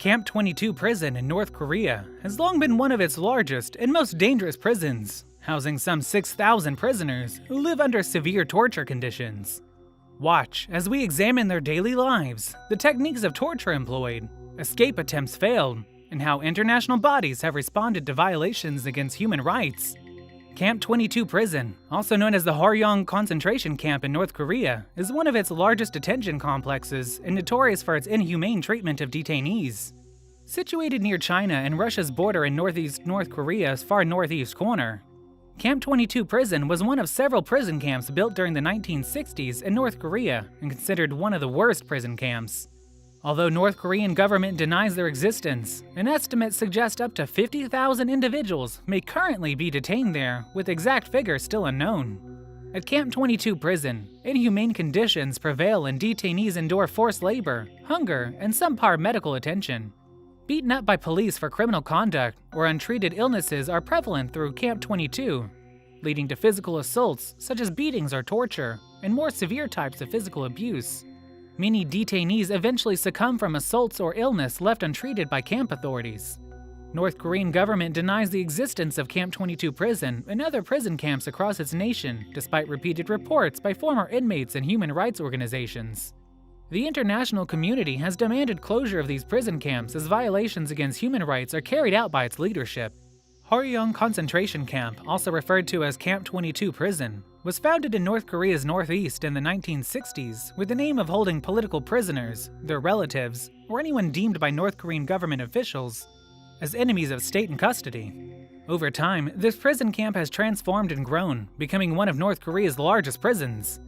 Camp 22 prison in North Korea has long been one of its largest and most dangerous prisons, housing some 6,000 prisoners who live under severe torture conditions. Watch as we examine their daily lives, the techniques of torture employed, escape attempts failed, and how international bodies have responded to violations against human rights. Camp 22 prison, also known as the Haryong concentration camp in North Korea, is one of its largest detention complexes and notorious for its inhumane treatment of detainees. Situated near China and Russia's border in northeast North Korea's far northeast corner, Camp 22 prison was one of several prison camps built during the 1960s in North Korea and considered one of the worst prison camps. Although North Korean government denies their existence, an estimate suggests up to 50,000 individuals may currently be detained there, with exact figures still unknown. At Camp 22 prison, inhumane conditions prevail and detainees endure forced labor, hunger, and subpar medical attention. Beaten up by police for criminal conduct or untreated illnesses are prevalent through Camp 22, leading to physical assaults such as beatings or torture, and more severe types of physical abuse. Many detainees eventually succumb from assaults or illness left untreated by camp authorities. North Korean government denies the existence of Camp 22 prison and other prison camps across its nation, despite repeated reports by former inmates and human rights organizations. The international community has demanded closure of these prison camps as violations against human rights are carried out by its leadership. Haryong concentration camp, also referred to as Camp 22 prison, was founded in North Korea's northeast in the 1960s with the aim of holding political prisoners, their relatives, or anyone deemed by North Korean government officials as enemies of state in custody. Over time, this prison camp has transformed and grown, becoming one of North Korea's largest prisons.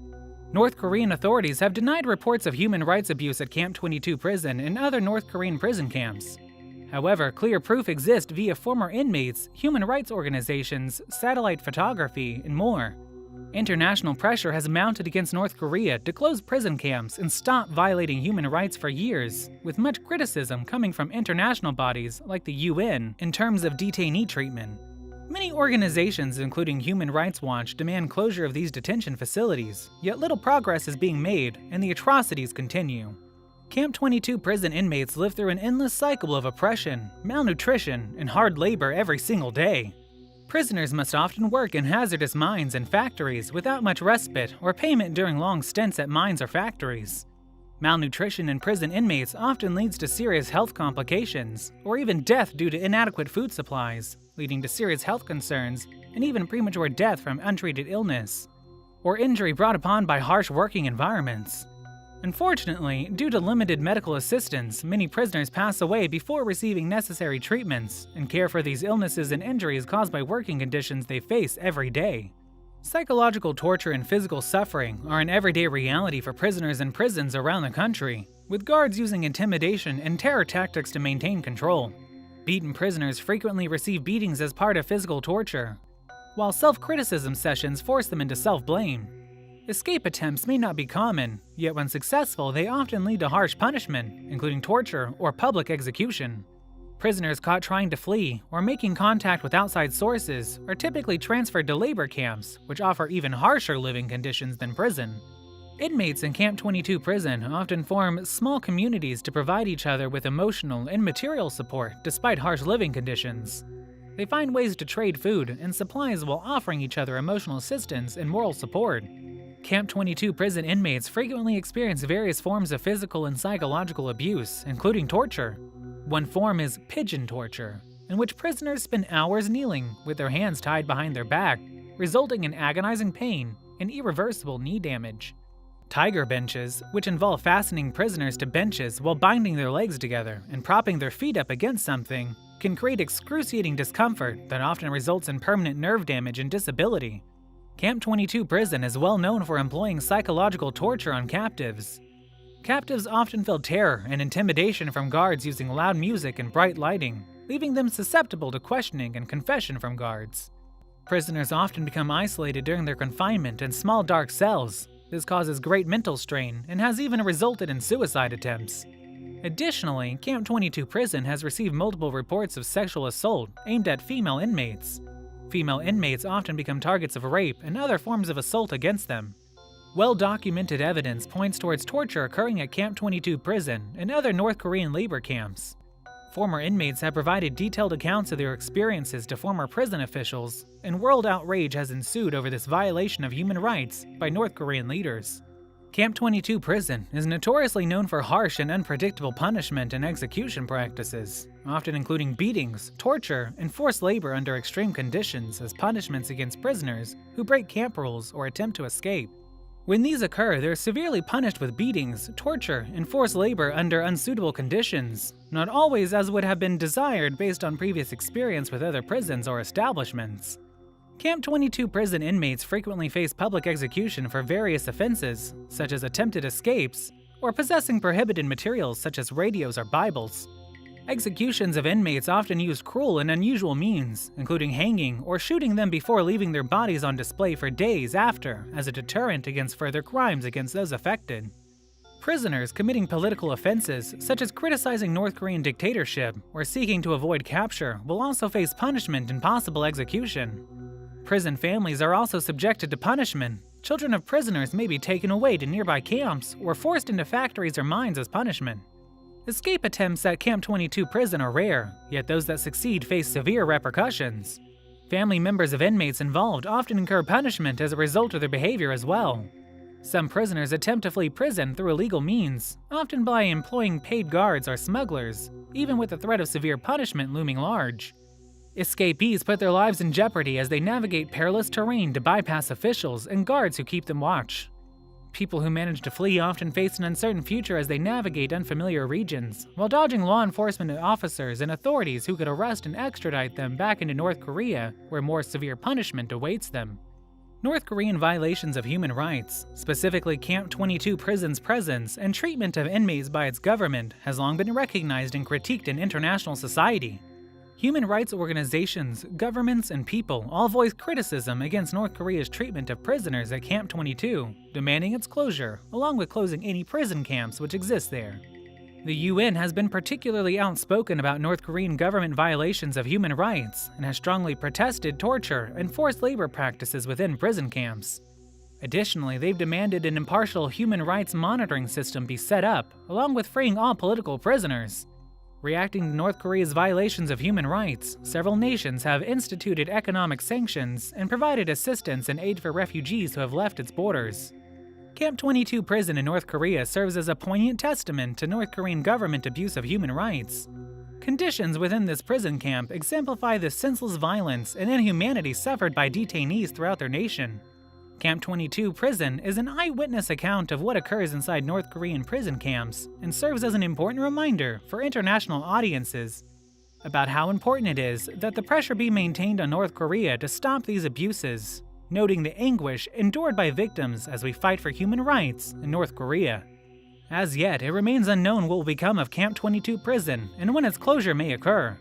North Korean authorities have denied reports of human rights abuse at Camp 22 prison and other North Korean prison camps. However, clear proof exists via former inmates, human rights organizations, satellite photography, and more. International pressure has mounted against North Korea to close prison camps and stop violating human rights for years, with much criticism coming from international bodies like the UN in terms of detainee treatment. Many organizations, including Human Rights Watch, demand closure of these detention facilities, yet little progress is being made and the atrocities continue. Camp 22 prison inmates live through an endless cycle of oppression, malnutrition, and hard labor every single day. Prisoners must often work in hazardous mines and factories without much respite or payment during long stints at mines or factories. Malnutrition in prison inmates often leads to serious health complications, or even death due to inadequate food supplies, leading to serious health concerns and even premature death from untreated illness, or injury brought upon by harsh working environments. Unfortunately, due to limited medical assistance, many prisoners pass away before receiving necessary treatments and care for these illnesses and injuries caused by working conditions they face every day. Psychological torture and physical suffering are an everyday reality for prisoners in prisons around the country, with guards using intimidation and terror tactics to maintain control. Beaten prisoners frequently receive beatings as part of physical torture, while self-criticism sessions force them into self-blame. Escape attempts may not be common, yet when successful, they often lead to harsh punishment, including torture or public execution. Prisoners caught trying to flee or making contact with outside sources are typically transferred to labor camps, which offer even harsher living conditions than prison. Inmates in Camp 22 prison often form small communities to provide each other with emotional and material support despite harsh living conditions. They find ways to trade food and supplies while offering each other emotional assistance and moral support. Camp 22 prison inmates frequently experience various forms of physical and psychological abuse, including torture. One form is pigeon torture, in which prisoners spend hours kneeling with their hands tied behind their back, resulting in agonizing pain and irreversible knee damage. Tiger benches, which involve fastening prisoners to benches while binding their legs together and propping their feet up against something, can create excruciating discomfort that often results in permanent nerve damage and disability. Camp 22 prison is well known for employing psychological torture on captives. Captives often feel terror and intimidation from guards using loud music and bright lighting, leaving them susceptible to questioning and confession from guards. Prisoners often become isolated during their confinement in small dark cells. This causes great mental strain and has even resulted in suicide attempts. Additionally, Camp 22 prison has received multiple reports of sexual assault aimed at female inmates. Female inmates often become targets of rape and other forms of assault against them. Well-documented evidence points towards torture occurring at Camp 22 prison and other North Korean labor camps. Former inmates have provided detailed accounts of their experiences to former prison officials, and world outrage has ensued over this violation of human rights by North Korean leaders. Camp 22 prison is notoriously known for harsh and unpredictable punishment and execution practices, often including beatings, torture, and forced labor under extreme conditions as punishments against prisoners who break camp rules or attempt to escape. When these occur, they're severely punished with beatings, torture, and forced labor under unsuitable conditions, not always as would have been desired based on previous experience with other prisons or establishments. Camp 22 prison inmates frequently face public execution for various offenses, such as attempted escapes, or possessing prohibited materials such as radios or Bibles. Executions of inmates often use cruel and unusual means, including hanging or shooting them before leaving their bodies on display for days after, as a deterrent against further crimes against those affected. Prisoners committing political offenses, such as criticizing North Korean dictatorship or seeking to avoid capture, will also face punishment and possible execution. Prison families are also subjected to punishment. Children of prisoners may be taken away to nearby camps or forced into factories or mines as punishment. Escape attempts at Camp 22 prison are rare, yet those that succeed face severe repercussions. Family members of inmates involved often incur punishment as a result of their behavior as well. Some prisoners attempt to flee prison through illegal means, often by employing paid guards or smugglers, even with the threat of severe punishment looming large. Escapees put their lives in jeopardy as they navigate perilous terrain to bypass officials and guards who keep them watch. People who manage to flee often face an uncertain future as they navigate unfamiliar regions, while dodging law enforcement officers and authorities who could arrest and extradite them back into North Korea, where more severe punishment awaits them. North Korean violations of human rights, specifically Camp 22 prison's presence and treatment of inmates by its government, has long been recognized and critiqued in international society. Human rights organizations, governments, and people all voice criticism against North Korea's treatment of prisoners at Camp 22, demanding its closure, along with closing any prison camps which exist there. The UN has been particularly outspoken about North Korean government violations of human rights and has strongly protested torture and forced labor practices within prison camps. Additionally, they've demanded an impartial human rights monitoring system be set up, along with freeing all political prisoners. Reacting to North Korea's violations of human rights, several nations have instituted economic sanctions and provided assistance and aid for refugees who have left its borders. Camp 22 prison in North Korea serves as a poignant testament to North Korean government abuse of human rights. Conditions within this prison camp exemplify the senseless violence and inhumanity suffered by detainees throughout their nation. Camp 22 prison is an eyewitness account of what occurs inside North Korean prison camps and serves as an important reminder for international audiences about how important it is that the pressure be maintained on North Korea to stop these abuses, noting the anguish endured by victims as we fight for human rights in North Korea. As yet, it remains unknown what will become of Camp 22 prison and when its closure may occur.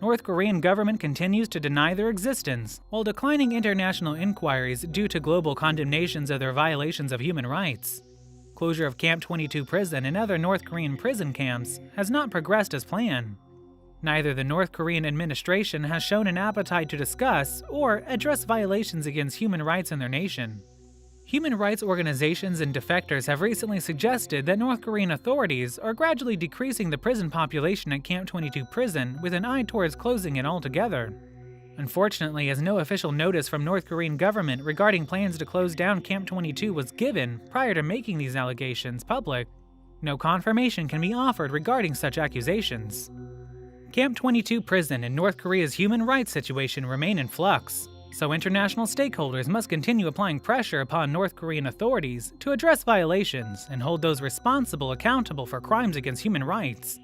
North Korean government continues to deny their existence, while declining international inquiries due to global condemnations of their violations of human rights. Closure of Camp 22 prison and other North Korean prison camps has not progressed as planned. Neither the North Korean administration has shown an appetite to discuss or address violations against human rights in their nation. Human rights organizations and defectors have recently suggested that North Korean authorities are gradually decreasing the prison population at Camp 22 prison with an eye towards closing it altogether. Unfortunately, as no official notice from North Korean government regarding plans to close down Camp 22 was given prior to making these allegations public, no confirmation can be offered regarding such accusations. Camp 22 prison and North Korea's human rights situation remain in flux, so international stakeholders must continue applying pressure upon North Korean authorities to address violations and hold those responsible accountable for crimes against human rights.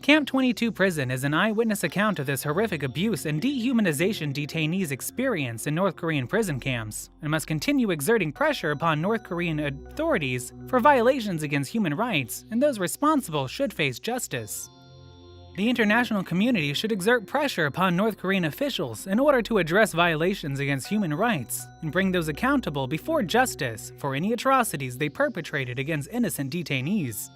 Camp 22 prison is an eyewitness account of this horrific abuse and dehumanization detainees experience in North Korean prison camps, and must continue exerting pressure upon North Korean authorities for violations against human rights, and those responsible should face justice. The international community should exert pressure upon North Korean officials in order to address violations against human rights and bring those accountable before justice for any atrocities they perpetrated against innocent detainees.